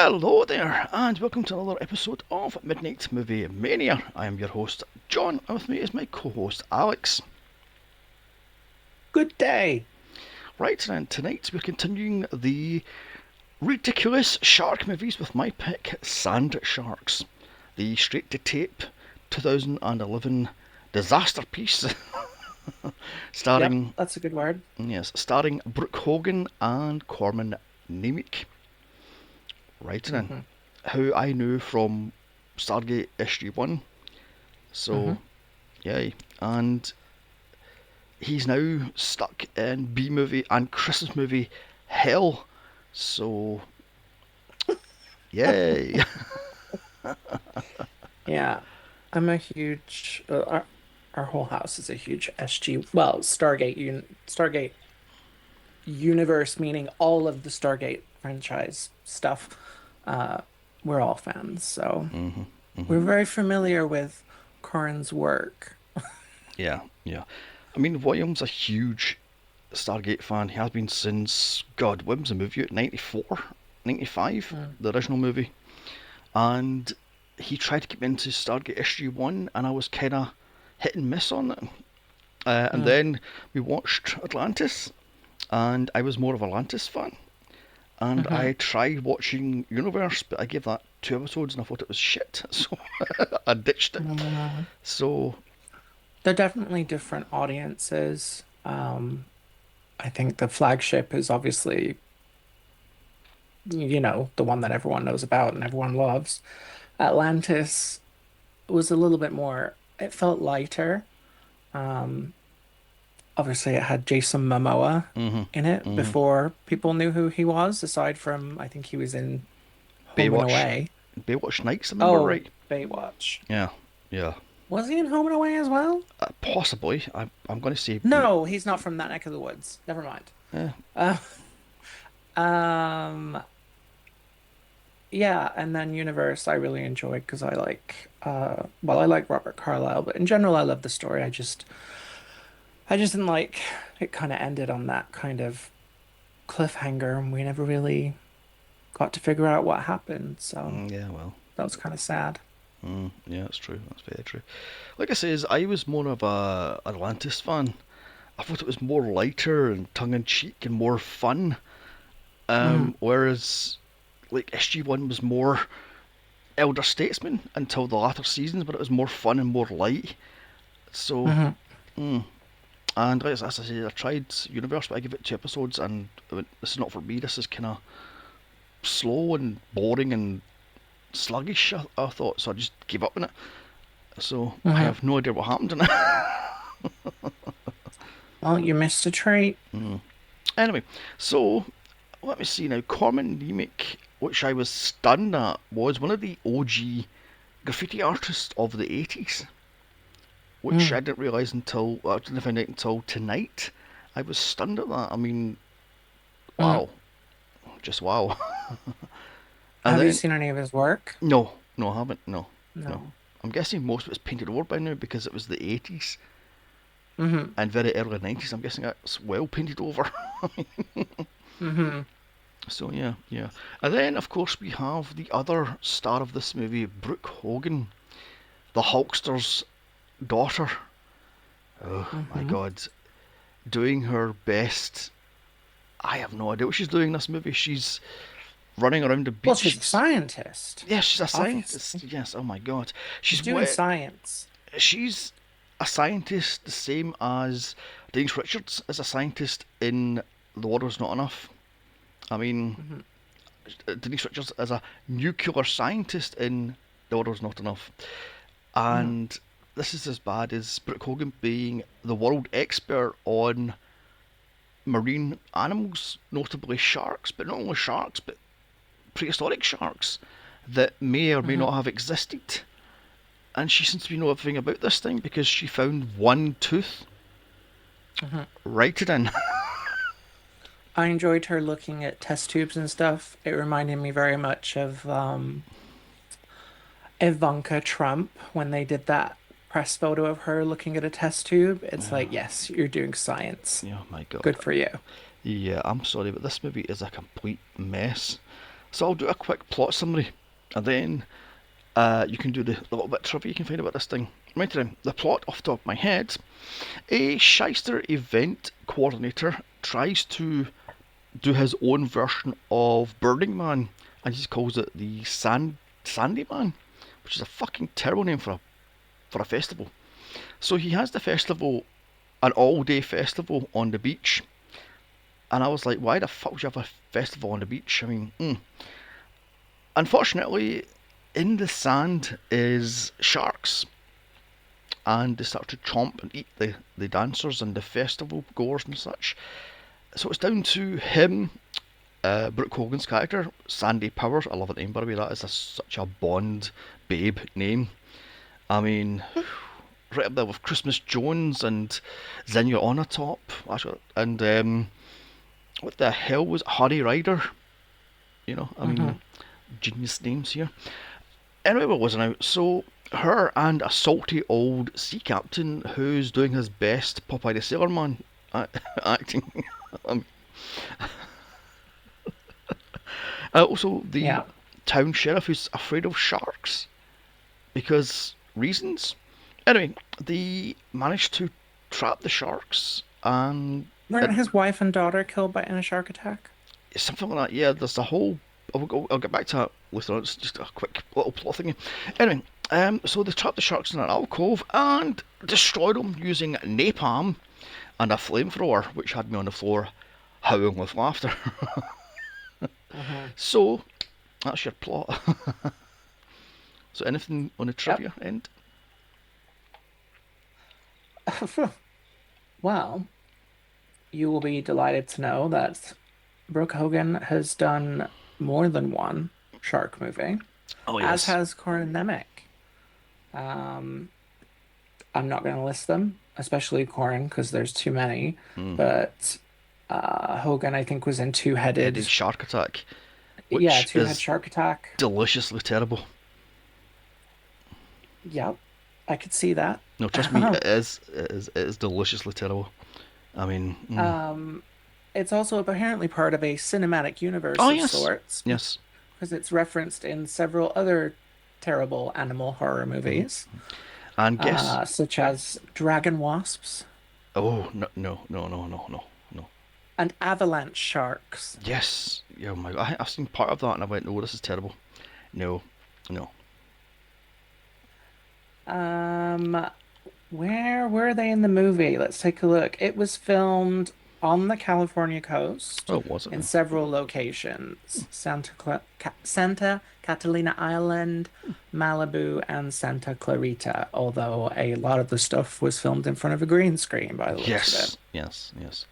Hello there, and welcome to another episode of Midnight Movie Mania. I am your host, John, and with me is my co-host, Alex. Good day. Right, and tonight we're continuing the ridiculous shark movies with my pick, Sand Sharks, the straight-to-tape 2011 disaster piece, Yep, starring, that's a good word. starring Brooke Hogan and Corman Nemec. Right then, Hmm. who I knew from Stargate SG1. Hmm. So, yay. And he's now stuck in B movie and Christmas movie hell. So, yay. Yeah, I'm a huge. Our whole house is a huge SG. Well, Stargate universe, meaning all of the Stargate franchise stuff. Uh, we're all fans, so hmm hmm we're very familiar with Corrin's work. Yeah, yeah. I mean, William's a huge Stargate fan. He has been since, God, when was the movie out? 94? 95? Mm. The original movie. And he tried to get me into Stargate SG1, and I was kind of hit and miss on it. And Mm. then we watched Atlantis, and I was more of a Atlantis fan. And Hmm. I tried watching Universe, but I gave that 2 episodes and I thought it was shit, so I ditched it. Mm. So, They're definitely different audiences. I think the flagship is obviously the one that everyone knows about and everyone loves. Atlantis was a little bit more, it felt lighter. Um, Obviously, it had Jason Momoa mhm, in it mhm. before people knew who he was, aside from, I think he was in Home and Baywatch, Away. Baywatch Nights, I remember Oh, right? Baywatch. Yeah, yeah. Was he in Home and Away as well? Possibly. I'm going to say, No, he's not from that neck of the woods. Never mind. eh, Uh, um, yeah, and then Universe I really enjoyed because I like well, I like Robert Carlyle, but in general I love the story. I just didn't like it kind of ended on that kind of cliffhanger and we never really got to figure out what happened. So yeah, well, that was kind of sad. yeah, that's true. That's very true. Like I says, I was more of a Atlantis fan. I thought it was more lighter and tongue in cheek and more fun. Hmm. Whereas like SG1 was more elder statesman until the latter seasons, but it was more fun and more light. So, Hmm. mm. And like, as I said, I tried Universe, but I give it 2 episodes, and I went, this is not for me. This is kind of slow and boring and sluggish. I thought, so I just gave up on it. So I Hmm. have no idea what happened in it. Well, you missed a treat. Mm. Anyway, so let me see now. Corman Nemec, which I was stunned at, was one of the OG graffiti artists of the 80s, which I Mm. didn't realise until, well, I didn't find out until tonight. I was stunned at that. I mean, Mm. wow, just wow. And Have you then, seen any of his work? no, no, I haven't, no, no. No. I'm guessing most of it's painted over by now because it was the 80s Hmm. and very early 90s. I'm guessing that's well painted over. Hmm. So, yeah, yeah. And then, of course, we have the other star of this movie, Brooke Hogan, the Hulkster's daughter. Oh, my Hmm. God. Doing her best. I have no idea what she's doing in this movie. She's running around the Well, beach. she's a scientist, Yes, she's a scientist. obviously. Yes, oh my God. She's She's doing wet. science. She's a scientist the same as Denise Richards is a scientist in The Water's Not Enough. I mean, Hmm. Denise Richards is a nuclear scientist in The Water's Not Enough. Hmm. And this is as bad as Brooke Hogan being the world expert on marine animals, notably sharks, but not only sharks, but prehistoric sharks that may or may Hmm. not have existed. And she seems to know everything about this thing because she found one tooth Hmm. right it in. I enjoyed her looking at test tubes and stuff. It reminded me very much of Ivanka Trump when they did that press photo of her looking at a test tube. It's like, yes, you're doing science. Yeah, my God. Good for you. Yeah, I'm sorry, but this movie is a complete mess. So I'll do a quick plot summary, and then you can do the little bit of trivia you can find about this thing. Right then, the plot off the top of my head: a shyster event coordinator tries to do his own version of Burning Man, and he calls it the Sandy Man, which is a fucking terrible name for a festival. So he has the festival, an all-day festival on the beach, and I was like, why the fuck would you have a festival on the beach? I mean, unfortunately, in the sand is sharks, and they start to chomp and eat the dancers and the festival goers and such. So it's down to him, Brooke Hogan's character, Sandy Powers. I love that name, by the way. That is such a Bond babe name. I mean, right up there with Christmas Jones and Zinnia on a top. And what the hell was it? Harry Ryder? I Hmm. mean, genius names here. Anyway, what wasn't out? So her and a salty old sea captain who's doing his best Popeye the Sailor Man acting. um, Also, the Yeah. town sheriff who's afraid of sharks because reasons. Anyway, they managed to trap the sharks, and Weren't it, his wife and daughter killed by in a shark attack? it's something like that. Yeah, there's the whole. I'll get back to that later on. It's just a quick little plot thing. Anyway, so they trapped the sharks in an alcove and destroyed them using napalm and a flamethrower, which had me on the floor howling with laughter. Hmm. So that's your plot. So anything on the Yep. trivia end? Well, you will be delighted to know that Brooke Hogan has done more than one shark movie, Oh as yes. has Corin Nemec. Um, I'm not going to list them, especially Corin, because there's too many. Mm. But Hogan, I think, was in Headed Two-Headed. Shark Attack, Yeah, which Two-Head is Shark Attack. deliciously terrible. Yep, I could see that. No, trust me, it is. It is deliciously terrible. I mean, Um, it's also apparently part of a cinematic universe oh of yes, sorts yes. because it's referenced in several other terrible animal horror Mm. movies, And guess. such as Dragon Wasps Oh no, no, no, no, no, no, no. and Avalanche Sharks. Yes. Yeah, oh my God. I've seen part of that and I went, no, this is terrible. No, no. Um, where were they in the movie? Let's take a look. It was filmed on the California coast Oh, was it? in several locations: Santa Catalina Island, Malibu, and Santa Clarita. Although a lot of the stuff was filmed in front of a green screen, by the looks of it. Yes, yes, yes.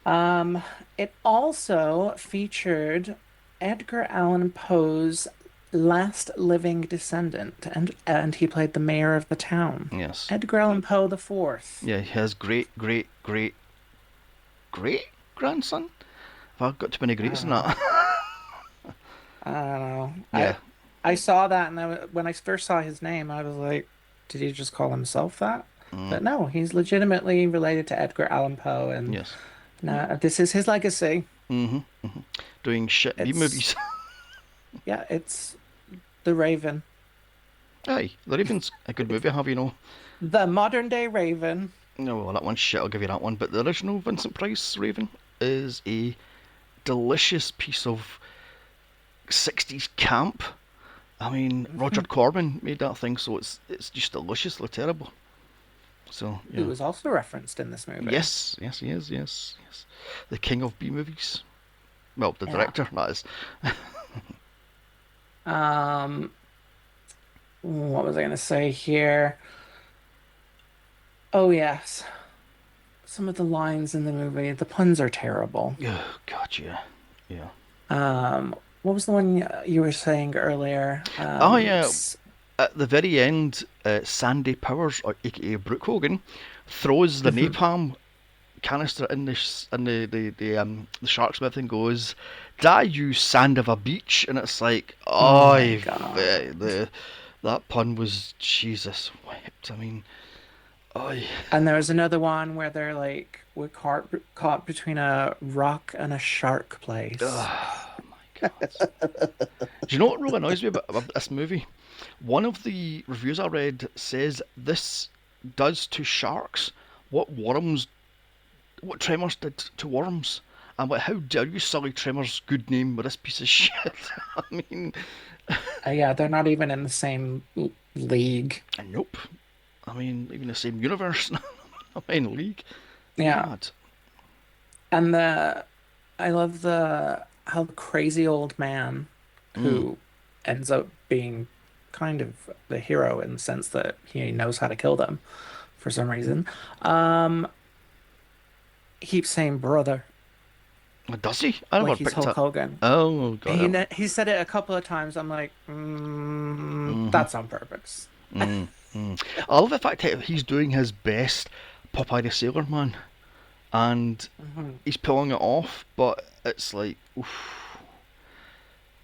Um, it also featured Edgar Allan Poe's last living descendant, and he played the mayor of the town. Yes. Edgar Allan Poe the Fourth. Yeah, his great grandson. Have I got too many I greats don't in know. that? I don't know. Yeah. I saw that, and when I first saw his name, I was like, did he just call himself that? Mm, But no, he's legitimately related to Edgar Allan Poe, and yes. now this is his legacy. Mhm. Mhm. Doing shit B It's movies. yeah, it's The Raven, Aye, The Raven's a good movie. Have you know? the modern day Raven. No, well, that one's shit. I'll give you that one. But the original Vincent Price Raven is a delicious piece of 60s camp. I mean, Roger Mhm. Corman made that thing, so it's just deliciously terrible. So Who yeah. was also referenced in this movie. Yes, yes, he is. Yes, yes. The king of B movies. Well, the Yeah. director, that is. Um, what was I going to say here? Oh, yes. Some of the lines in the movie, the puns are terrible. Oh, God, yeah. Yeah. What was the one you were saying earlier? Oh, yeah. At the very end, Sandy Powers, or aka Brooke Hogan, throws the Mhm. napalm canister in the shark's mouth and goes, "Die, you sand of a beach!" And it's like, Oh oh, my God. that pun was Jesus wept. I mean, oh, And there was another one where they're like, we're caught between a rock and a shark place. oh God. Do you know what really annoys me about this movie? One of the reviews I read says this does to sharks what Tremors did to worms. I'm like, how dare you sully Tremors' good name with this piece of shit? I mean, Yeah, they're not even in the same league. nope. I mean, even the same universe. I mean, league. Yeah. God. And I love the how the crazy old man Mm. who ends up being kind of the hero in the sense that he knows how to kill them for some reason. Um, keeps saying brother Does he? I never like he's picked Hulk up. Hogan. Oh, got it. He said it a couple of times. I'm like, Mm-hmm. that's on purpose. Mm. I love the fact that he's doing his best Popeye the Sailor Man, and Hmm. he's pulling it off, but it's like, oof,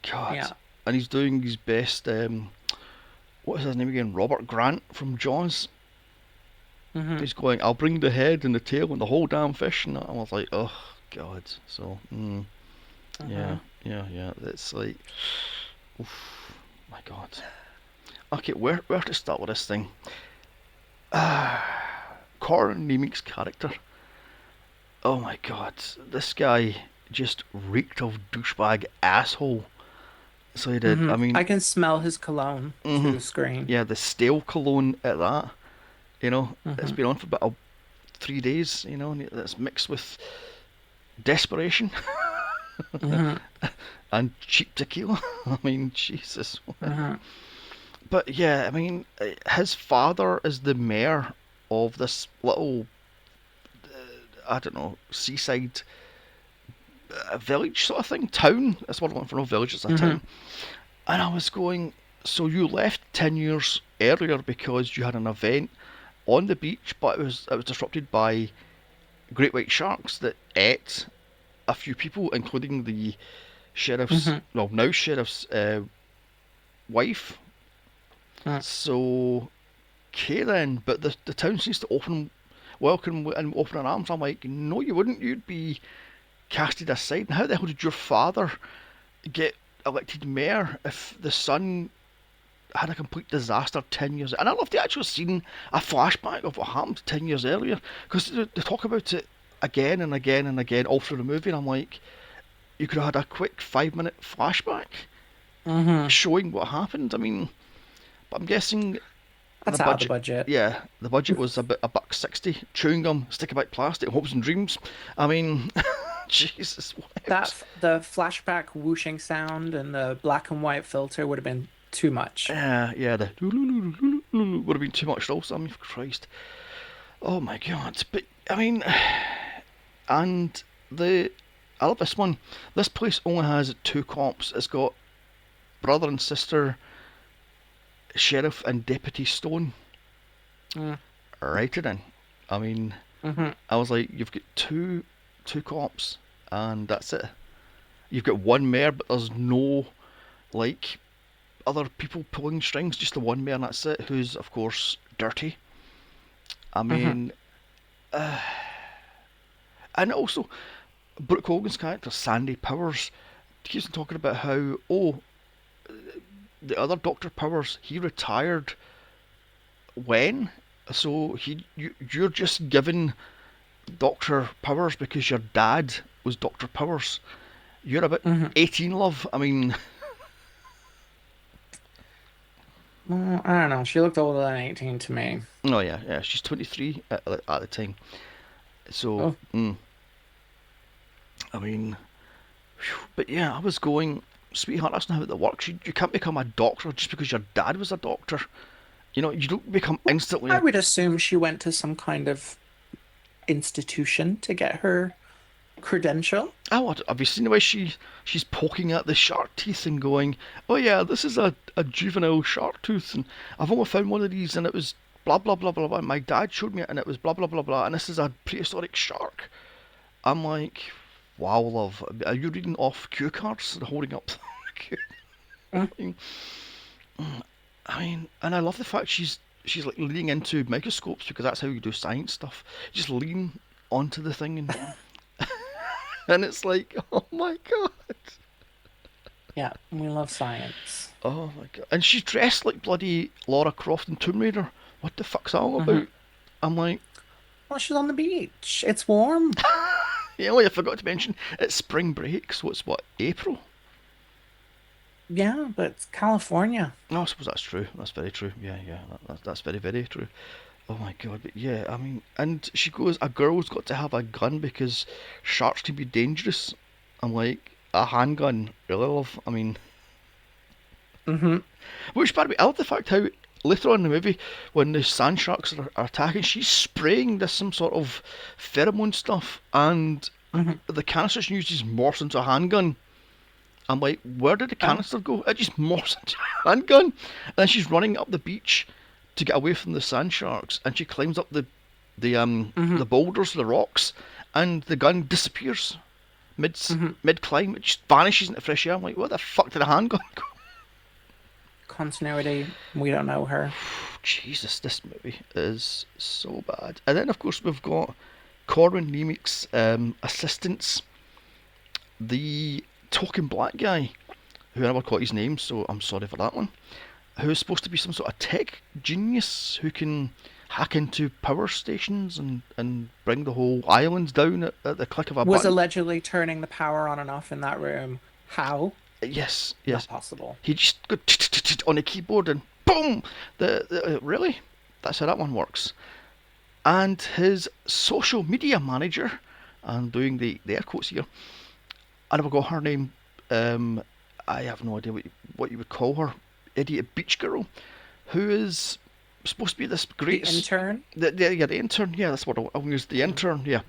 God. Yeah. And he's doing his best. What is his name again? Robert Grant from Jaws. Hmm. He's going, I'll bring the head and the tail and the whole damn fish, and I was like, oh God. So, yeah, Hmm. yeah. It's like, oof, my God. Okay, where to start with this thing? Corin Nemec's character. Oh my God, this guy just reeked of douchebag asshole. So he did. I mean, I can smell his cologne through hmm the screen. yeah, the stale cologne at that. It's Hmm. been on for about 3 days. And it's mixed with desperation Hmm. and cheap tequila. I mean, Jesus. Hmm. But yeah, I mean, his father is the mayor of this little, I don't know, seaside village sort of thing, town. That's what I'm looking for. No village, it's a town. Hmm. And I was going, so you left 10 years earlier because you had an event on the beach, but it was disrupted by great white sharks that ate a few people, including the sheriff's, Hmm. well, now sheriff's wife. Hmm. So, okay then, but the town seems to welcome and open their arms. I'm like, no, you wouldn't. You'd be casted aside. And how the hell did your father get elected mayor if the son had a complete disaster 10 years? And I love the actual scene, a flashback of what happened 10 years earlier, because they talk about it again and again and again all through the movie, and I'm like, you could have had a quick 5 minute flashback Hmm. showing what happened. I mean, but I'm guessing the That's out of the budget, budget. yeah, the budget was about a buck 60. Chewing gum, stick about plastic, hopes and dreams. I mean, Jesus wept. The flashback whooshing sound and the black and white filter would have been too much. Yeah, the would have been too much also. I mean, Christ. Oh my God. But, I mean, and the. I love this one. This place only has two cops. It's got brother and sister, sheriff and deputy Stone. Mm. Write it in. I mean, Hmm. I was like, you've got two cops, and that's it. You've got one mayor, but there's no like other people pulling strings. Just the one mayor, and that's it. Who's of course dirty. I Hmm. mean, and also Brooke Hogan's character Sandy Powers keeps on talking about how the other Doctor Powers he retired when, so you're just given Doctor Powers because your dad was Doctor Powers. You're about Hmm. 18, love. I mean, Well, I don't know. She looked older than 18 to me. oh yeah, she's 23 at the time. So, Oh, I mean, but yeah, I was going, sweetheart, that's not how it works. You can't become a doctor just because your dad was a doctor. You don't become instantly I a. would assume she went to some kind of institution to get her credential. Oh, have you seen the way she's poking at the shark teeth and going, oh yeah, this is a juvenile shark tooth, and I've only found one of these, and it was blah blah blah blah blah. My dad showed me it, and it was blah blah blah blah, and this is a prehistoric shark. I'm like, wow, love, are you reading off cue cards and holding up? Mm. I mean, and I love the fact she's like leaning into microscopes because that's how you do science stuff. Just lean onto the thing and it's like, oh my God. Yeah, we love science. Oh my god! And she's dressed like bloody Laura Croft in Tomb Raider. What the fuck's that all Hmm. about? I'm like, Well, she's on the beach. It's warm. yeah, I forgot to mention it's spring break, so it's what, April? Yeah, but it's California. No, I suppose that's true. That's very true. Yeah, yeah, that's very, very true. Oh my god, but yeah, I mean, and she goes, a girl's got to have a gun because sharks can be dangerous. I'm like, a handgun, really, love? I mean, Hmm. which, by the way, I love the fact how later on in the movie, when the sand sharks are attacking, she's spraying this some sort of pheromone stuff, and Hmm. the canister she uses morphs into a handgun. I'm like, where did the Oh. canister go? It just morphs into a handgun. And then she's running up the beach to get away from the sand sharks, and she climbs up Hmm. the boulders, the rocks, and the gun disappears mid Hmm. mid climb. It just vanishes into fresh air. I'm like, what the fuck did a handgun go? Continuity. We don't know her. Jesus, this movie is so bad. And then of course we've got Corwin Nemick's assistants, the talking black guy, who I never caught his name, so I'm sorry for that one. Who's supposed to be some sort of tech genius who can hack into power stations and bring the whole islands down at the click of a Was button. allegedly turning the power on and off in that room. How? Yes, Not yes. possible. He just go on the keyboard and boom. Really, that's how that one works. And his social media manager, I'm doing the air quotes here. I never got her name. Um, I have no idea what you would call her. Idiot beach girl, who is supposed to be this The great. intern? The intern. Yeah, that's what I'll use. The intern. Yeah,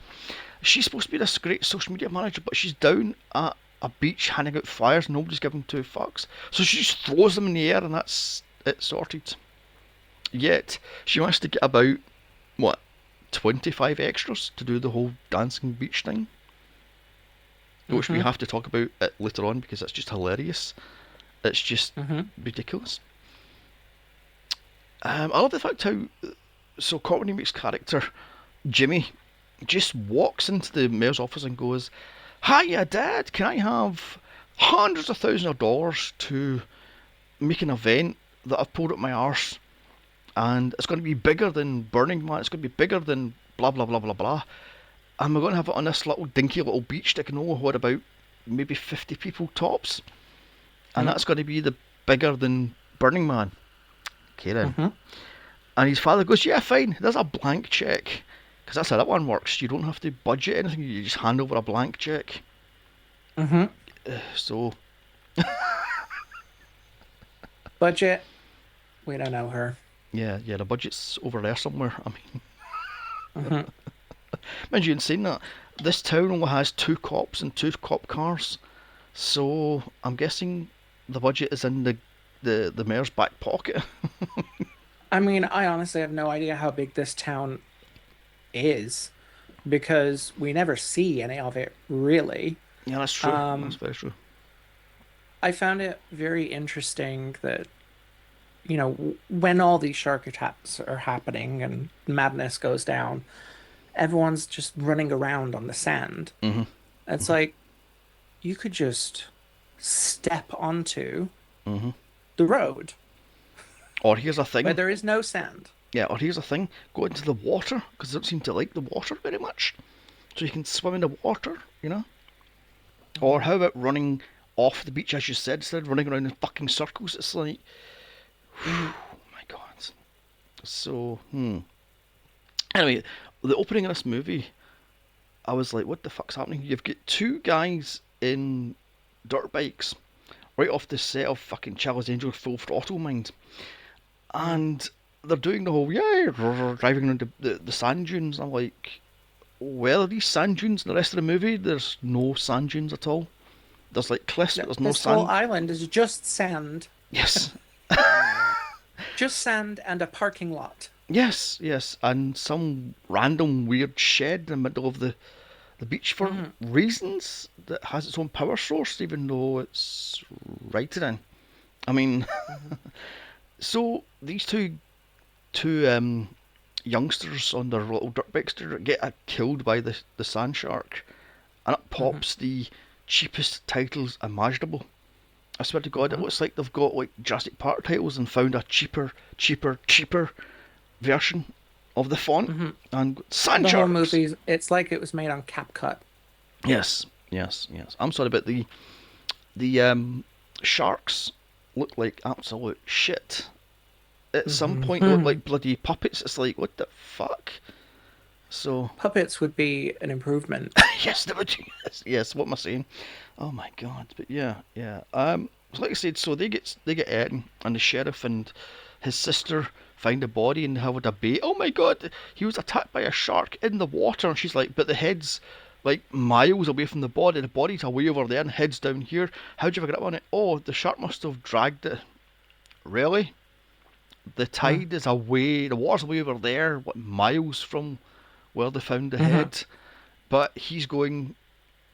she's supposed to be this great social media manager, but she's down at a beach handing out flyers. Nobody's giving two fucks, so she just throws them in the air, and that's it sorted. Yet she wants to get about what 25 extras to do the whole dancing beach thing, which we Hmm. have to talk about it later on because it's just hilarious. It's just Hmm. ridiculous. I love the fact how Courtney Meek's character Jimmy just walks into the mayor's office and goes, "Hiya, Dad. Can I have hundreds of thousands of dollars to make an event that I've pulled up my arse, and it's going to be bigger than Burning Man. It's going to be bigger than blah blah blah blah blah, and we're going to have it on this little dinky little beach that can only hold about maybe 50 people tops, and Hmm. that's going to be the bigger than Burning Man." Okay then. Hmm. And his father goes, "Yeah, fine. There's a blank check." Because that's how that one works. You don't have to budget anything. You just hand over a blank check. Hmm. So, Budget? We don't know her. yeah, yeah, the budget's over there somewhere. I mean, Hmm. imagine you saying that. This town only has two cops and two cop cars. So, I'm guessing the budget is in the mayor's back pocket. I mean, I honestly have no idea how big this town is because we never see any of it really. Yeah, that's true. That's Um, very true. I found it very interesting that, when all these shark attacks are happening and madness goes down, everyone's just running around on the sand. Hmm. It's like you could just step onto Hmm. the road Or here's a where thing. there is no sand. Yeah, or here's a thing. Go into the water, because they don't seem to like the water very much. So you can swim in the water. Or Mhm. how about running off the beach, as you said, instead of running around in fucking circles? It's like, Mhm. oh my god. So, Anyway, the opening of this movie, I was like, what the fuck's happening? You've got two guys in dirt bikes right off the set of fucking Charlie's Angels Full Throttle, mind. Mhm. And they're doing the whole, yeah, driving around the sand dunes. I'm like, where are these sand dunes? In the rest of the movie, there's no sand dunes at all. There's like cliffs, but No, there's no this whole sand. island is just sand, Yes, just sand and a parking lot. yes, yes, and some random weird shed in the middle of the beach for Mhm. reasons that has its own power source, even though it's right in. I mean, Mhm. so these two youngsters on their little dirt bikes get killed by the sand shark, and it Mhm. pops the cheapest titles imaginable. I swear to God, it Hmm. looks like they've got like Jurassic Park titles and found a cheaper version of the font Hmm. and sand The whole sharks. movie, it's like it was made on CapCut. Yes, yes, yes. I'm sorry, but the sharks look like absolute shit. At some point, they look Hmm. like bloody puppets. It's like, what the fuck? So, Puppets would be an improvement. yes, they would. Yes, yes. What am I saying? Oh my god! But yeah, yeah. So like I said, so they get Erin and the sheriff and his sister find a body and have a debate. Oh my god! He was attacked by a shark in the water, and she's like, but the head's like miles away from the body. The body's away over there, and head's down here. How'd you ever get up on it? Oh, the shark must have dragged it. Really? The Mm. tide is away. The water's away over there. What miles from where they found the Hmm. head? But he's going.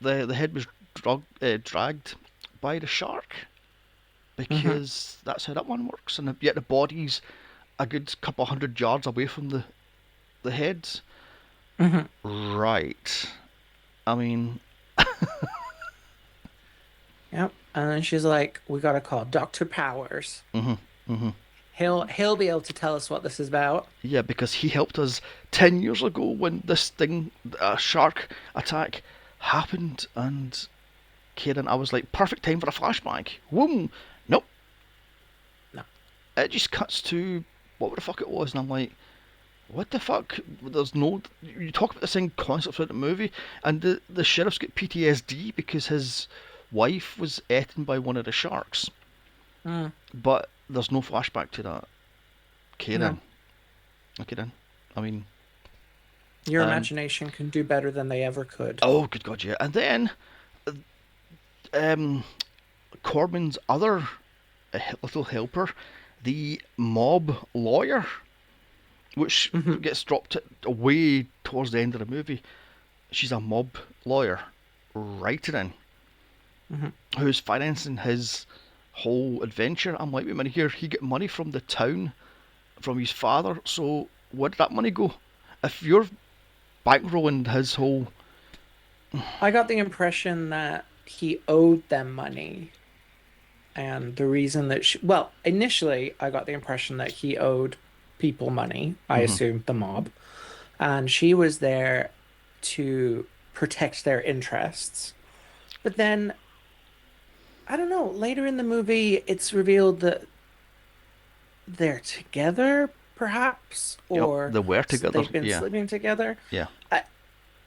The head was dragged by the shark Hmm. because that's how that one works. And yet the body's a good couple hundred yards away from the heads. Hmm. Right. I mean, Yep. And then she's like, "We gotta call Dr. Powers. mhm, mhm. He'll be able to tell us what this is about." Yeah, because he helped us 10 years ago when this thing, a shark attack, happened. And Kieran, I was like, perfect time for a flashback. Boom. Nope. No. It just cuts to what the fuck it was, and I'm like, what the fuck? There's no. You talk about the same concept throughout the movie, and the sheriff's got PTSD because his wife was eaten by one of the sharks, Mm, but there's no flashback to that. no. Kieran, okay then. I mean, Your and imagination can do better than they ever could. oh, good God, yeah. And then, um, Corbin's other little helper, the mob lawyer, which Hmm. gets dropped away towards the end of the movie. She's a mob lawyer, writing in, Hmm. who's financing his whole adventure. I'm like, wait a minute here, he got money from the town, from his father, so where did that money go? If you're bankrolling his whole. I got the impression that he owed them money. And the reason that well, initially, I got the impression that he owed people money, I Mhm. assumed the mob, and she was there to protect their interests. But then, I don't know, later in the movie, it's revealed that they're together, perhaps, Yep, or they were together, they've been yeah, sleeping together. yeah. I,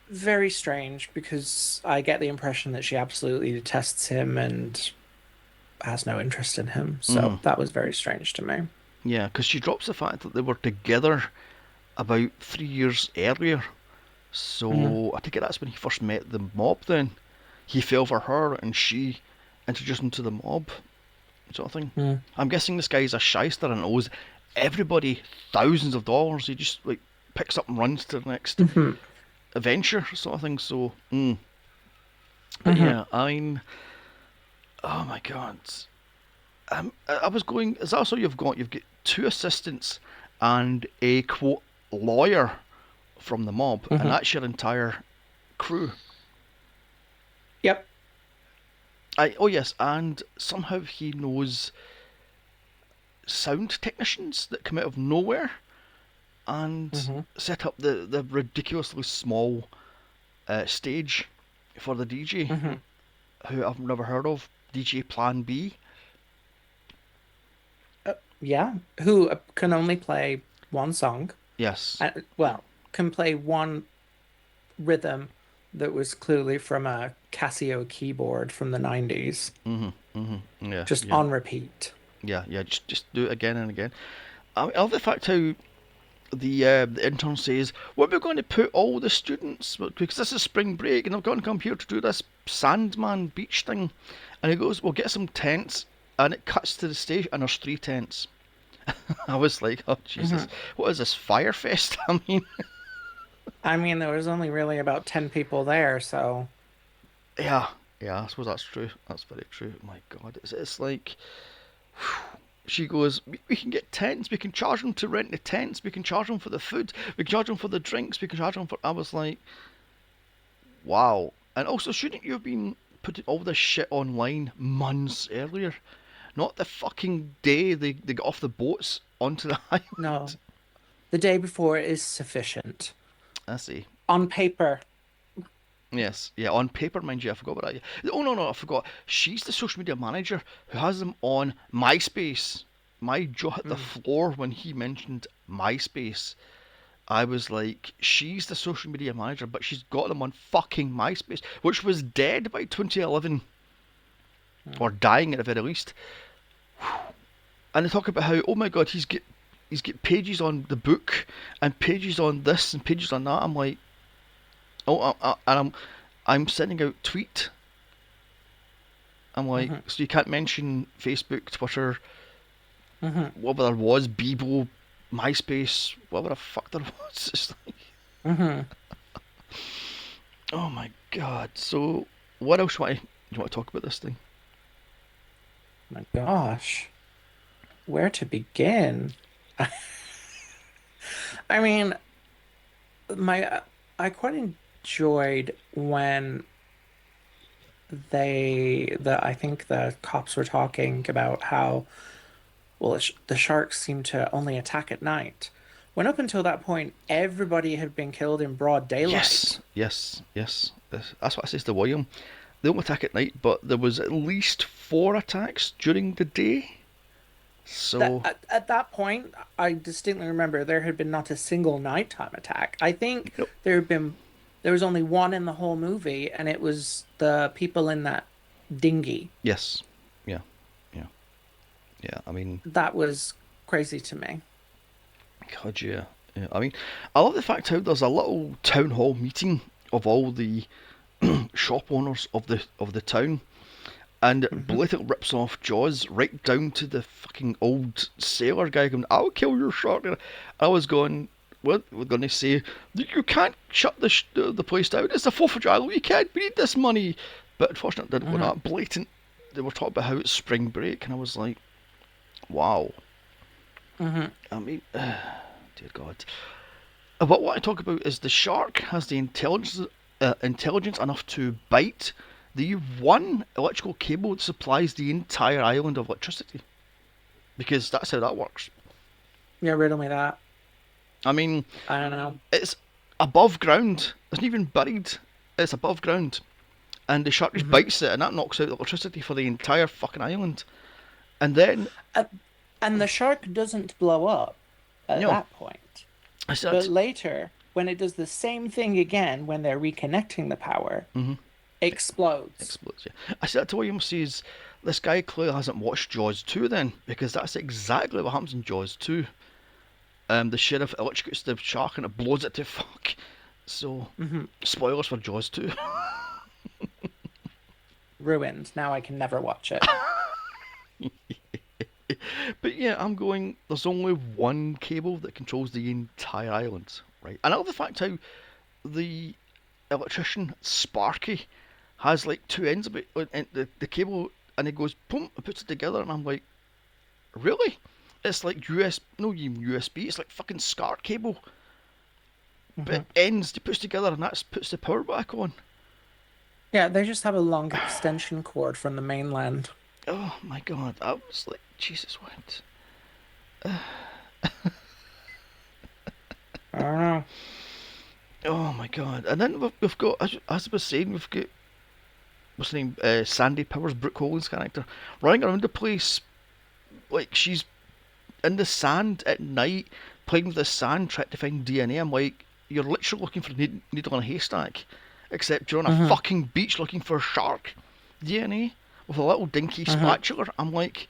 very strange because I get the impression that she absolutely detests him and has no interest in him. Mhm. So that was very strange to me. Yeah, because she drops the fact that they were together about 3 years earlier. Mm, So I think that's when he first met the mob. Then he fell for her, and she introduced him to the mob, sort of thing. mm, I'm guessing this guy's a shyster and owes everybody thousands of dollars. He just like picks up and runs to the next hmm adventure, sort of thing. So, but hmm yeah, oh my god, I was going. Is that also you've got? You've got two assistants and a quote lawyer from the mob, and hmm that's your entire crew. Yep. Oh yes, and somehow he knows sound technicians that come out of nowhere and Hmm. set up the ridiculously small stage for the DJ, hmm who I've never heard of, DJ Plan B. Yeah. Who can only play one song, Yes. well, can play one rhythm that was clearly from a Casio keyboard from the 90s, Yeah. just Yeah. on repeat. Yeah. Yeah. Just do it again and again. I love the fact how the intern says, "What are we going to put all the students? Because this is spring break, and I've got to come here to do this Sandman beach thing." And he goes, "We'll get some tents." And it cuts to the stage, and there's three tents. I was like, "Oh Jesus, Hmm. what is this Firefest?" I mean, I mean, there was only really about 10 people there, so. yeah, yeah. I suppose that's true. That's very true. My God, it's like she goes, we can get tents. We can charge them to rent the tents. We can charge them for the food. We can charge them for the drinks. We can charge them for. I was like, wow. And also, shouldn't you have been putting all this shit online months earlier, not the fucking day they got off the boats onto the island. No, the day before is sufficient. I see. On paper. Yes, yeah, on paper, mind you, I forgot about that. Oh no, I forgot. She's the social media manager who has them on MySpace. My jaw hit the Mm. floor when he mentioned MySpace. I was like, she's the social media manager, but she's got them on fucking MySpace, which was dead by 2011, Mm. or dying at the very least. And they talk about how, oh my god, he's got pages on the book and pages on this and pages on that. I'm like, oh, and I'm sending out tweet. I'm like, Hmm. so you can't mention Facebook, Twitter, Hmm. whatever there was, Bebo, MySpace, whatever the fuck there was. It's like, Hmm. oh my god. So, what else you want to talk about this thing? My gosh, where to begin? I mean, my I quite enjoyed when I think the cops were talking about how, well, the sharks seem to only attack at night. When up until that point, everybody had been killed in broad Yes, daylight. yes, yes. That's what I says to William. They don't attack at night, but there was at least 4 attacks during the day. That So, at that point, I distinctly remember there had been not a single nighttime attack. I think yep. there had been there was only one in the whole movie, and it was the people in that dinghy. Yes, yeah, yeah, yeah. I mean, That was crazy to me. God, yeah, yeah. I mean, I love the fact how there's a little town hall meeting of all the shop owners of the town, and it Hmm. blatantly rips off Jaws right down to the fucking old sailor guy going, "I'll kill your shark." And I was going, "What? We're going to say you can't shut the place down. It's the 4th of July weekend. We need this money." But unfortunately, it didn't go Hmm. that blatant. They were talking about how it's spring break, and I was like, "Wow." Hmm. I mean, dear God. But what I talk about is the shark has the intelligence enough to bite the one electrical cable that supplies the entire island of electricity. Because that's how that works. Yeah, riddle me that. I mean, I don't know. it's above ground. It's not even buried. It's above ground. And the shark just Hmm. bites it, and that knocks out the electricity for the entire fucking island. And then, Uh, and the shark doesn't blow up you at know, that point. I But said, later, when it does the same thing again, when they're reconnecting the power, mm-hmm, explodes. explodes. Yeah. I said to William, says, this guy clearly hasn't watched Jaws 2 then, because that's exactly what happens in Jaws 2. The sheriff electrocutes the shark and it blows it to fuck. So, Hmm. spoilers for Jaws 2. Ruined. Now I can never watch it. But yeah, I'm going, there's only one cable that controls the entire island, right? And I love the fact how the electrician, Sparky, has like two ends of it, and the cable, and he goes, boom, and puts it together, and I'm like, really? It's like no USB, it's like fucking SCART cable, but it Hmm. ends, he puts together, and that puts the power back on. Yeah, they just have a long extension cord from the mainland. Oh my god, I was like, Jesus, what? I don't know. Oh my god. And then we've got, as I was saying, we've got, what's her name? Sandy Powers, Brooke Hogan's character, running around the place like she's in the sand at night, playing with the sand, trying to find DNA. I'm like, you're literally looking for a needle in a haystack, except you're on a Hmm. fucking beach looking for shark DNA with a little dinky Hmm. spatula. I'm like,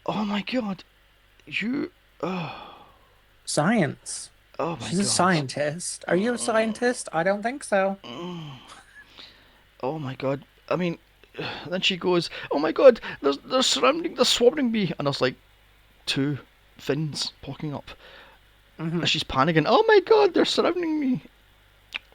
oh my god, you, oh, Science. oh my She's a god. scientist. Are you a scientist? I don't think so. Oh my god. I mean, then she goes, "Oh my god, they're swarming me," and there's like two fins poking up. And Hmm. she's panicking. Oh my god, they're surrounding me.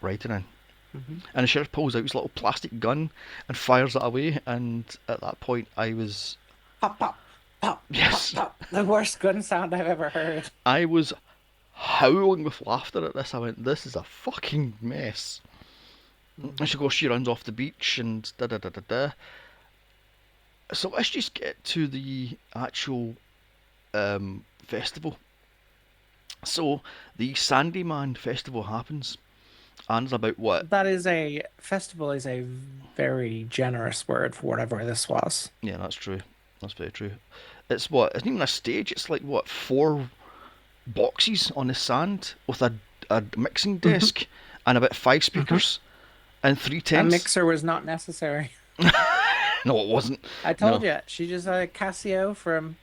Right in. And Hmm. the sheriff pulls out his little plastic gun and fires it away. And at that point, I was, Pop, pop, pop, pop, yes, pop. The worst gun sound I've ever heard. I was howling with laughter at this. I went, this is a fucking mess. And Mhm. she runs off the beach and da da da da da. So let's just get to the actual festival. So the Sandyman festival happens, and it's about what? That is a festival is a very generous word for whatever this was. Yeah, that's true. That's very true. It's what? It's not even a stage. It's like what? Four boxes on the sand with a mixing Mhm. desk and about five Mhm. speakers and three A tents. mixer was not necessary. No, it wasn't. I No. told you, she just had a Casio from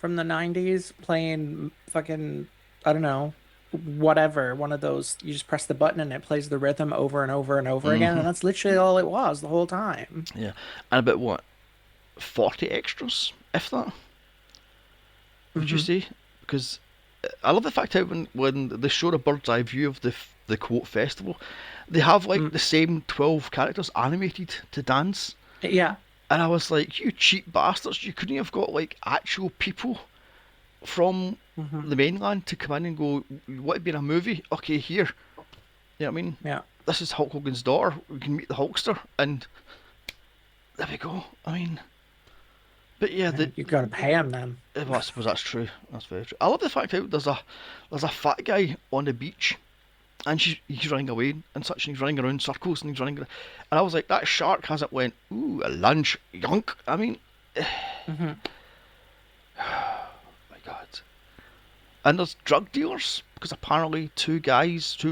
the 90s playing fucking, I don't know, whatever, one of those you just press the button and it plays the rhythm over and over and over again, Hmm. and that's literally all it was the whole time. Yeah, and about what? 40 extras, if that. Would you Hmm. say? Because I love the fact how when they show a bird's eye view of the quote festival, they have like Mm. the same 12 characters animated to dance. Yeah. And I was like, you cheap bastards, you couldn't have got like actual people from Hmm. the mainland to come in and go, you want to be in a movie? Okay, here. You know what I mean? Yeah. This is Hulk Hogan's daughter. We can meet the Hulkster. And there we go. I mean, but yeah, Yeah, you got to pay him then. well, I suppose that's true. That's very true. I love the fact that there's a fat guy on the beach and he's running away and such, and he's running around circles and he's running. And I was like, that shark hasn't went ooh a lunge yunk. I mean, Hmm. my God. And there's drug dealers because apparently two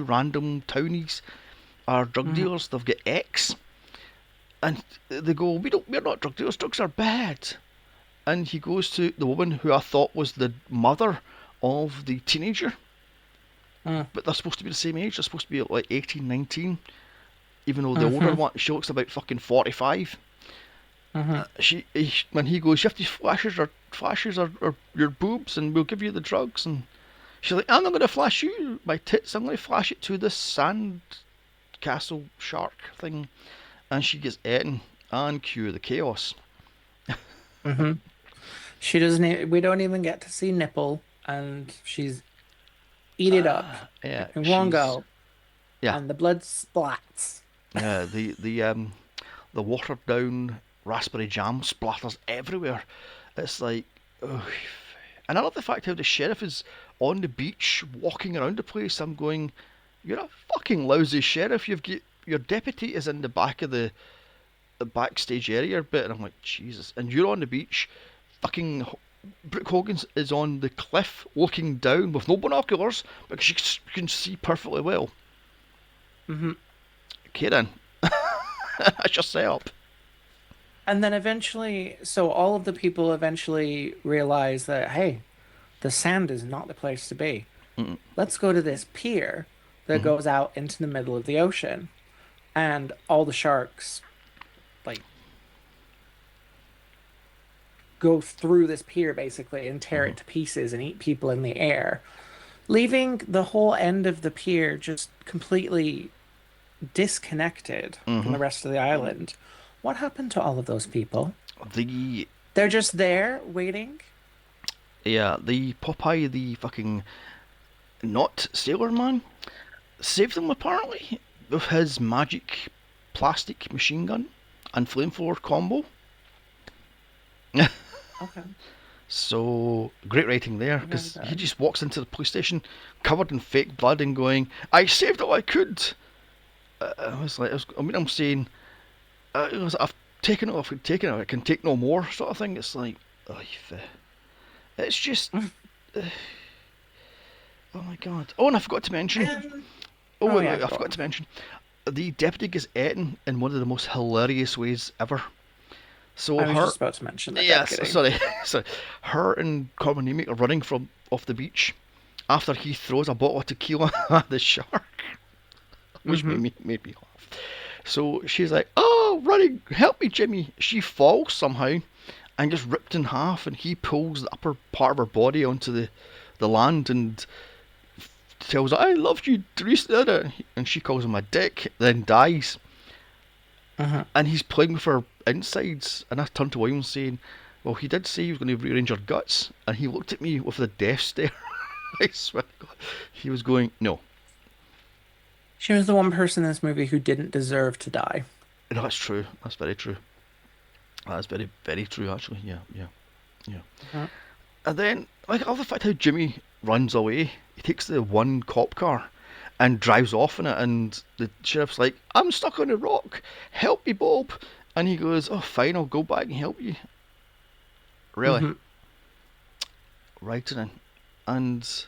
random townies, are drug Hmm. dealers. They've got X, and they go, we're not drug dealers. Drugs are bad. And he goes to the woman who I thought was the mother of the teenager, Hmm. but they're supposed to be the same age. They're supposed to be like 18, 19, even though the older Hmm. one, she looks about fucking 45. Hmm. When he goes, you have to flashes or your boobs, and we'll give you the drugs. And she's like, I'm not going to flash you my tits. I'm going to flash it to this sand castle shark thing. And she gets eaten, and cue the chaos. Hmm. She doesn't. We don't even get to see nipple, and she's eat it up Yeah, in one she's go, yeah, and the blood splats. yeah. The watered down raspberry jam splatters everywhere. It's like, ugh. And I love the fact how the sheriff is on the beach walking around the place. I'm going, you're a fucking lousy sheriff. You've got your deputy is in the back of the backstage area bit, and I'm like, Jesus. And you're on the beach, fucking Brooke Hogan is on the cliff looking down with no binoculars because she can see perfectly well. Hmm. Okay then, that's your setup. And then eventually, so all of the people eventually realize that, hey, the sand is not the place to be. Mm-mm. Let's go to this pier that Mm-hmm. goes out into the middle of the ocean. And all the sharks like go through this pier basically and tear Mm-hmm. it to pieces and eat people in the air, leaving the whole end of the pier just completely disconnected from Mm-hmm. the rest of the island. What happened to all of those people? The They're just there waiting. yeah, the Popeye, the fucking not sailor man, saved them apparently with his magic plastic machine gun and flamethrower combo. Okay. So great writing there Very because he good. just walks into the police station covered in fake blood and going, "I saved all I could." I mean, I'm saying, I've taken it off, I've taken it, I can take no more, sort of thing. It's like, oh, it's just, oh my god. Oh, and I forgot to mention. Oh Oh wait, yeah, wait, I go forgot on. to mention. The deputy gets eaten in one of the most hilarious ways ever. So I was her, just about to mention the yes, deputy. sorry, sorry, her and Carmen Nemic are running from off the beach after he throws a bottle of tequila at the shark, which Hmm. made me laugh. So she's like, "Oh, running, help me, Jimmy!" She falls somehow and gets ripped in half, and he pulls the upper part of her body onto the land and tells her, "I love you, Teresa," and she calls him a dick, then dies. Hmm. And he's playing with her insides, and I turned to William saying, "Well, he did say he was going to rearrange her guts," and he looked at me with a death stare. I swear to God, he was going, "No, She was the one person in this movie who didn't deserve to die. No, that's true. That's very true. That's very, very true, actually. Yeah, yeah, yeah. Mhm. And then, like, I love the fact how Jimmy runs away. He takes the one cop car and drives off in it, and the sheriff's like, I'm stuck on a rock. Help me, Bob. And he goes, oh, fine, I'll go back and help you. Really? Mhm. Right in. And,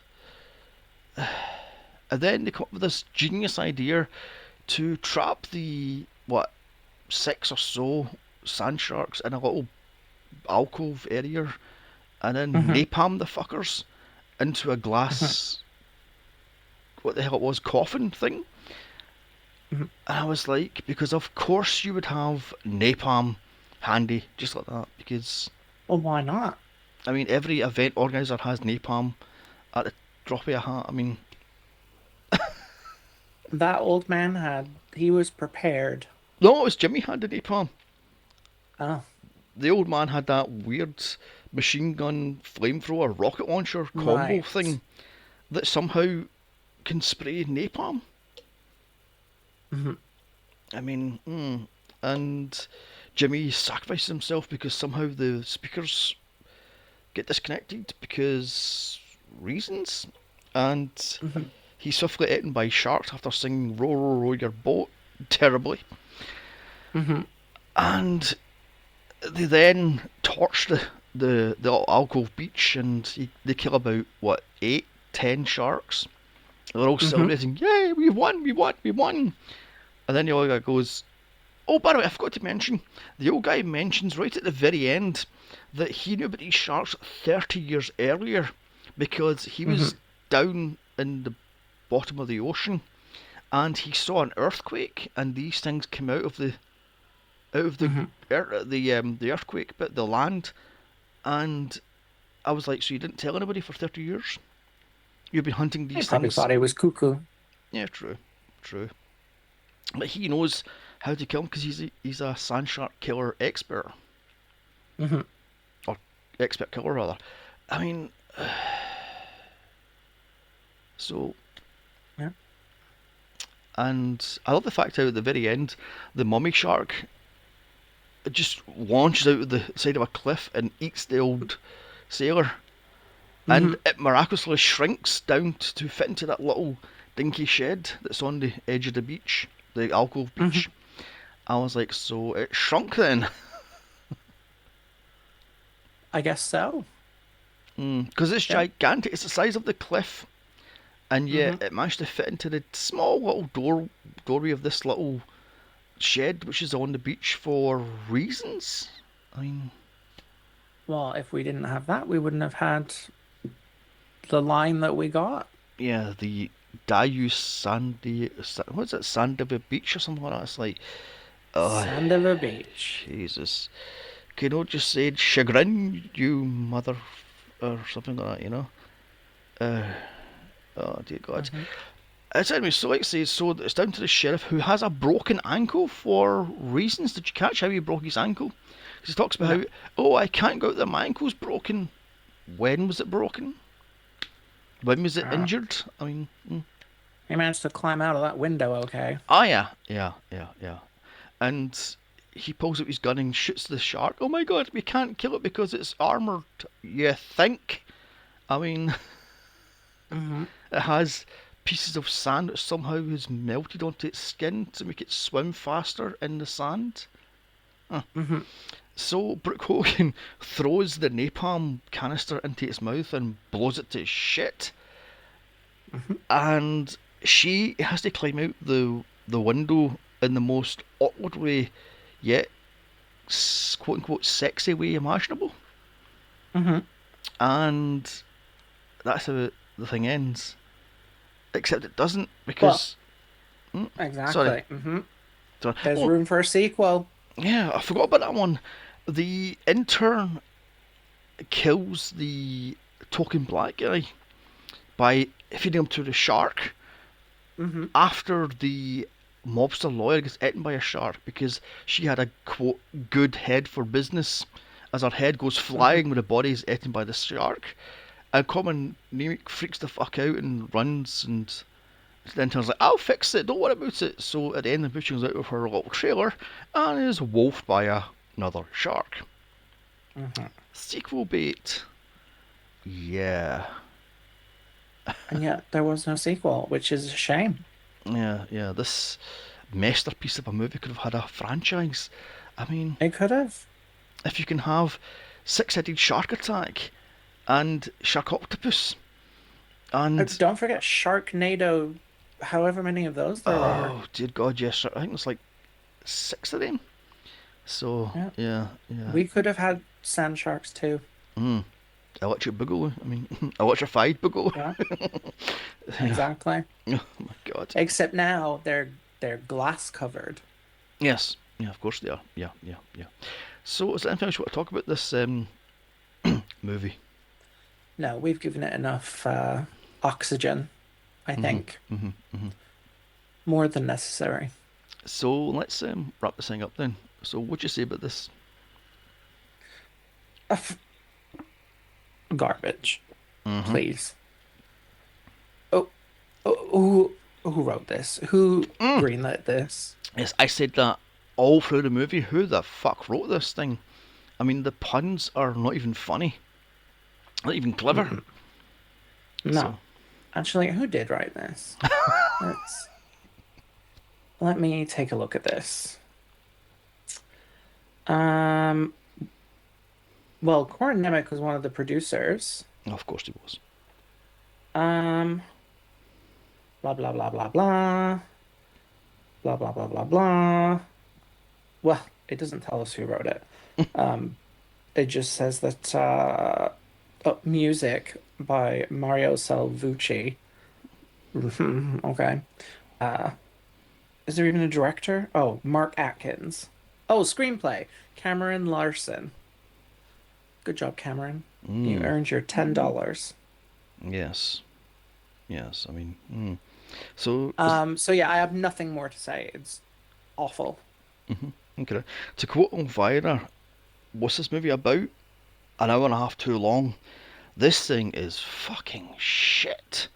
and then they come up with this genius idea to trap the, what, six or so sand sharks in a little alcove area and then Mhm. napalm the fuckers into a Mhm. glass, what the hell it was, coffin thing. Mhm. And I was like, because of course you would have napalm handy, just like that. Because, Well, why not? I mean, every event organizer has napalm at the drop of a hat. I mean, That old man he was prepared. no, it was Jimmy had the napalm. Oh, The old man had that weird machine gun flamethrower rocket launcher combo right. thing that somehow can spray napalm. Mhm. I mean, and Jimmy sacrifices himself because somehow the speakers get disconnected because reasons, and Mhm. he's swiftly eaten by sharks after singing "Row, row, row your boat" terribly, Mhm. and they then torch the alcove beach, and they kill about what 8, 10 sharks. They're all Mhm. celebrating, "Yay, we won, we won, we won!" And then the other guy goes, "Oh, by the way, I forgot to mention." The old guy mentions right at the very end that he knew about these sharks 30 years earlier because he was Mhm. down in the bottom of the ocean and he saw an earthquake, and these things came out of Mhm. the earthquake bit, the land. And I was like, so you didn't tell anybody for 30 years? You've been hunting He these probably things? thought he was cuckoo. Yeah, true, true. But he knows how to kill them because he's a sand shark killer expert, Mhm. or expert killer rather. I mean, so, Yeah. and I love the fact how at the very end the mummy shark just launches out of the side of a cliff and eats the old sailor, and Mhm. it miraculously shrinks down to fit into that little dinky shed that's on the edge of the beach, the alcove beach. Mhm. I was like, so it shrunk then, I guess so. because it's Yeah. gigantic. It's the size of the cliff, and yet Mhm. it managed to fit into the small little doorway of this little shed, which is on the beach for reasons. I mean, Well, if we didn't have that, we wouldn't have had the line that we got. yeah, the Dayu Sandy, what's it, Sandiva Beach or something like that. It's like, oh, Sand of a beach. Jesus. Can you just say chagrin, you mother, or something like that, you know? Uh, oh, dear God. Mhm. It's anyway, so like I say, so it's down to the sheriff who has a broken ankle for reasons. Did you catch how he broke his ankle? Because he talks about No. how, oh, I can't go out there, my ankle's broken. When was it broken? When was it Uh, injured? I mean, he managed to climb out of that window okay. ah, yeah, yeah, yeah, yeah. And he pulls out his gun and shoots the shark. Oh my God, we can't kill it because it's armored. You think? I mean, Mhm. it has pieces of sand that somehow has melted onto its skin to make it swim faster in the sand. Huh. Mhm. So Brooke Hogan throws the napalm canister into its mouth and blows it to shit. Mhm. And she has to climb out the window in the most awkward way, yet quote unquote sexy way imaginable. Mhm. And that's how the thing ends. Except it doesn't Well, because sorry, exactly. Mhm. sorry. There's Oh room for a sequel. yeah, I forgot about that one. The intern kills the token black guy by feeding him to the shark Mhm. after the mobster lawyer gets eaten by a shark because she had a quote good head for business as her head goes Mhm. flying when the body is eaten by the shark. And Common Nemic freaks the fuck out and runs, and Then turns like, I'll fix it, don't worry about it. So at the end, the movie comes out with her little trailer and is wolfed by another shark. Hmm. Sequel bait. Yeah. And yet there was no sequel, which is a shame. Yeah. This masterpiece of a movie could have had a franchise. I mean, It could have. if you can have six-headed shark attack and shark octopus and Don't forget Sharknado, however many of those there are. oh dear God, yes, I think there's like six of them. So Yeah. yeah. We could have had Sand Sharks too. Mm. Electric Boogaloo. I mean, electrified Boogaloo. Yeah, Yeah. exactly. Oh my God. Except now they're glass covered. Yes. Yeah, of course they are. Yeah. So, is there anything else you want to talk about this movie? No, we've given it enough oxygen, I hmm think. hmm More than necessary. So let's wrap this thing up then. So, what'd you say about this? Garbage, hmm please. Oh, who wrote this? Who Mm. greenlit this? Yes, I said that all through the movie. Who the fuck wrote this thing? I mean, the puns are not even funny, not even clever. Mm-mm. No, So, actually, who did write this? Let's let me take a look at this. Um, well, Corin Nemec was one of the producers. of course he was. Um, blah blah blah blah blah blah blah blah blah blah. Well, it doesn't tell us who wrote it. Um, it just says that oh, music by Mario Salvucci. Okay. Uh, is there even a director? Oh, Mark Atkins. Oh, screenplay, Cameron Larson. Good job, Cameron. You Mm. earned your $10. Yes. Yes. I mean, so So yeah, I have nothing more to say. It's awful. okay. To quote Elvira, what's this movie about? An hour and a half too long. This thing is fucking shit.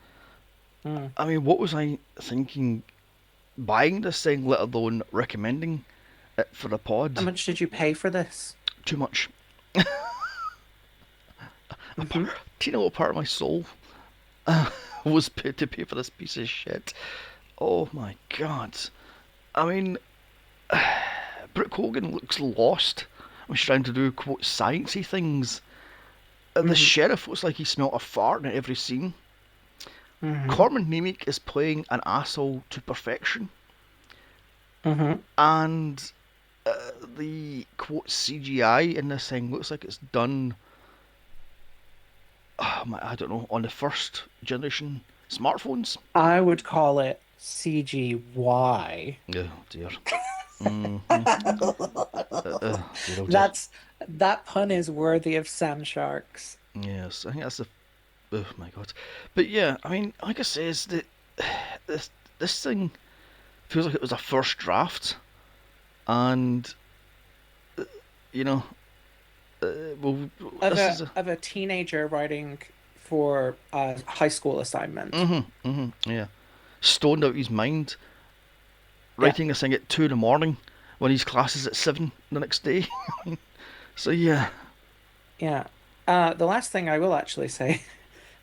Mm. I mean, what was I thinking buying this thing, let alone recommending it for the How pod? much did you pay for this? Too much. A Hmm. teeny little part of my soul was paid to pay for this piece of shit. Oh my god. I mean, Brooke Hogan looks lost when she's trying to do quote sciencey things. The Hmm. sheriff looks like he smelt a fart in every scene. Hmm. Corman Nemec is playing an asshole to perfection, Hmm. and the quote CGI in this thing looks like it's done. I don't know, on the first generation smartphones. I would call it CGY. Oh dear. Mm-hmm. Dear, oh dear. That's that pun is worthy of Sand Sharks. Yes, I think that's the. Oh my god. But yeah, I mean, like I says, this this thing feels like it was a first draft, and you know, well, Of this a is a. of a teenager writing for a high school assignment. Yeah. Stoned out his mind, Yeah, writing this thing at 2 in the morning when his class is at 7 the next day. So yeah. yeah. The last thing I will actually say,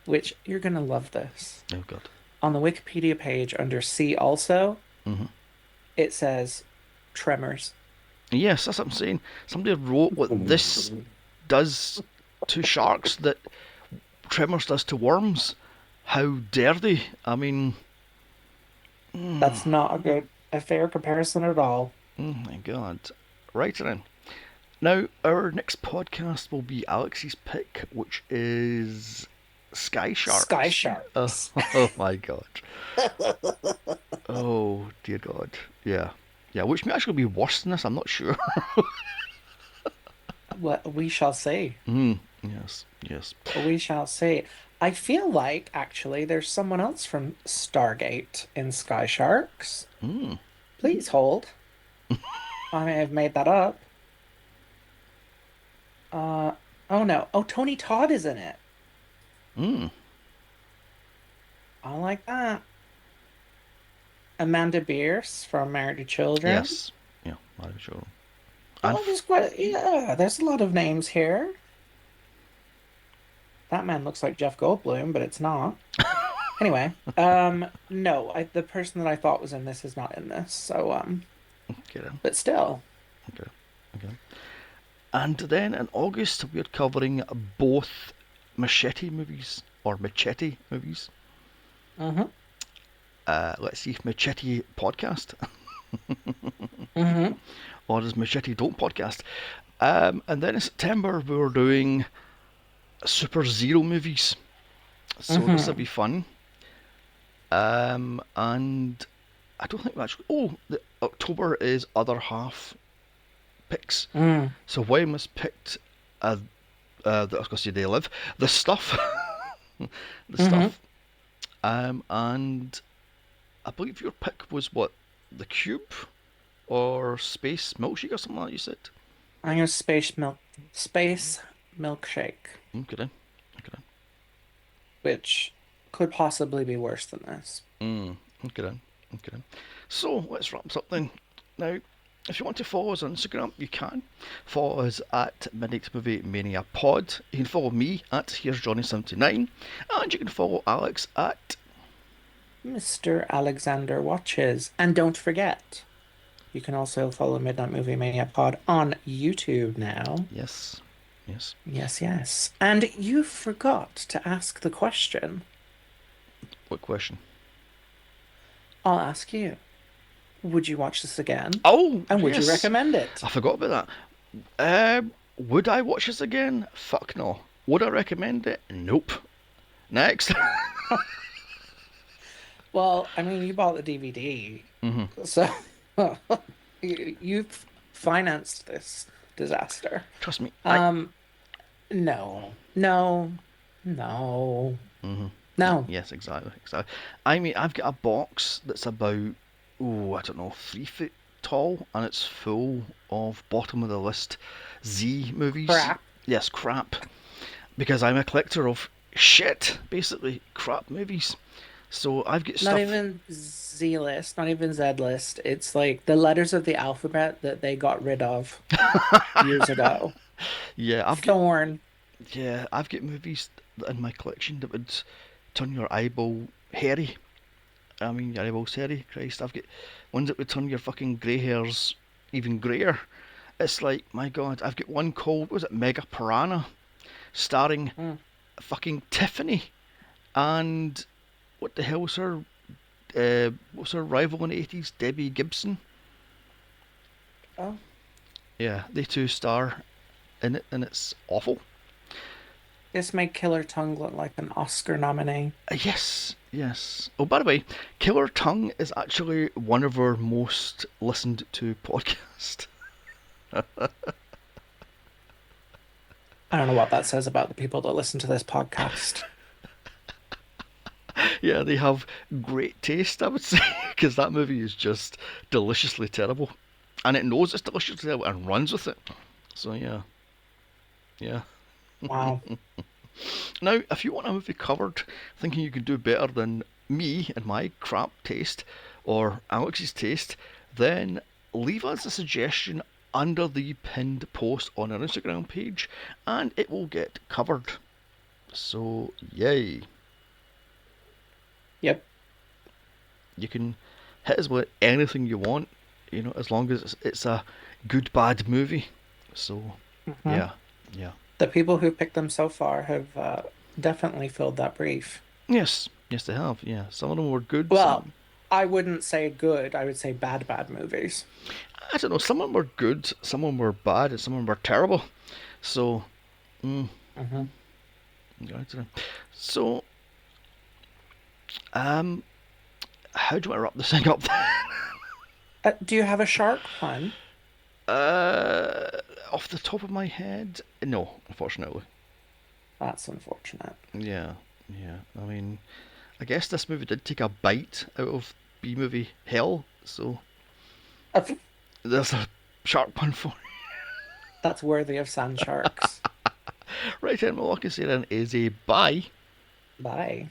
which you're gonna love this. Oh god. On the Wikipedia page under C also, hmm it says Tremors. Yes, that's what I'm saying. Somebody wrote what this does to sharks that Tremors does to worms. How dare they? I mean, That's not a fair comparison at all. oh my god. Right then. Now, our next podcast will be Alex's pick, which is Sky Sky Sharks. Oh, Sharks. oh my god. Oh dear god. Yeah. Yeah, which may actually be worse than this, I'm not sure. What we shall see. Yes. We shall see. I feel like actually there's someone else from Stargate in Sky Sharks. Mm, Please hold. I may have made that up. Uh oh no. Oh, Tony Todd is in it. mm. I like that. Amanda Bierce from Married to Children. Yes. Yeah, I'm sure. And Oh, there's quite, yeah, there's a lot of names here. That man looks like Jeff Goldblum, but it's not. Anyway, no, the person that I thought was in this is not in this. So, okay then. but still. Okay. Okay. And then in August we're covering both machete movies or machete movies. Mm-hmm. Let's see if machete podcast Mm-hmm. or does machete don't podcast. And then in September we were doing Super Zero movies. So this will Mm-hmm. be fun. And I don't think we actually. Oh, October is other half picks. Mm. So Wayne was picked. I was gonna say they live the stuff, the Mm-hmm. stuff. And I believe your pick was what, the cube or space milkshake or something like that you said. I'm gonna space milkshake, Okay then. Okay which could possibly be worse than this. then. Okay then. Okay then. So let's wrap this up then. Now, if you want to follow us on Instagram, you can. Follow us at Midnight Movie Mania Pod. You can follow me at Here's Johnny79. And you can follow Alex at. Mr. Alexander Watches. And don't forget, you can also follow Midnight Movie Mania Pod on YouTube now. Yes. Yes. Yes, yes. And you forgot to ask the question. What question? I'll ask you. Would you watch this again? Oh, And would you yes. recommend it? I forgot about that. Would I watch this again? Fuck no. Would I recommend it? Nope. Next. Well, I mean, you bought the DVD, hmm so you've financed this disaster. Trust me. Um, no, no, no, hmm no. Yes, exactly, exactly. I mean, I've got a box that's about, oh, I don't know, 3 foot tall, and it's full of bottom of the list Z movies. Crap. Yes, crap. Because I'm a collector of shit, basically crap movies. So I've got Not stuff. even Z list, not even Z list. It's like the letters of the alphabet that they got rid of years ago. Yeah, I've got. Thorn. Yeah, I've got movies in my collection that would turn your eyeball hairy. I mean, your eyeballs hairy. Christ, I've got ones that would turn your fucking grey hairs even greyer. It's like, my god, I've got one called, what was it, Mega Piranha, starring Mm. fucking Tiffany and what the hell was her, what's her rival in the 80s, Debbie Gibson. Oh, Yeah, they two star in it, and it's awful. this made Killer Tongue look like an Oscar nominee. Yes, yes. Oh, by the way, Killer Tongue is actually one of our most listened to podcasts. I don't know what that says about the people that listen to this podcast. Yeah, they have great taste, I would say, because that movie is just deliciously terrible, and it knows it's deliciously terrible and runs with it. So yeah, yeah. Wow. Now, if you want a movie covered, thinking you can do better than me and my crap taste, or Alex's taste, then leave us a suggestion under the pinned post on our Instagram page, and it will get covered. So yay! Yep. You can hit us with anything you want, as long as it's a good bad movie. So Hmm. yeah, yeah, The people who picked them so far have definitely filled that brief. yes, yes they have. Yeah, some of them were good. Well, Some, I wouldn't say good. I would say bad, bad movies. I don't know. Some of them were good. Some of them were bad, and some of them were terrible. So, mm, Hmm. I don't know. So, um, how do I wrap this thing up? Do you have a shark pun? uh, Off the top of my head, no, unfortunately. That's unfortunate. Yeah, yeah. I mean, I guess this movie did take a bite out of B movie hell, so there's a sharp pun for it. That's worthy of sand sharks. Right then, all I can say then is a bye. Bye.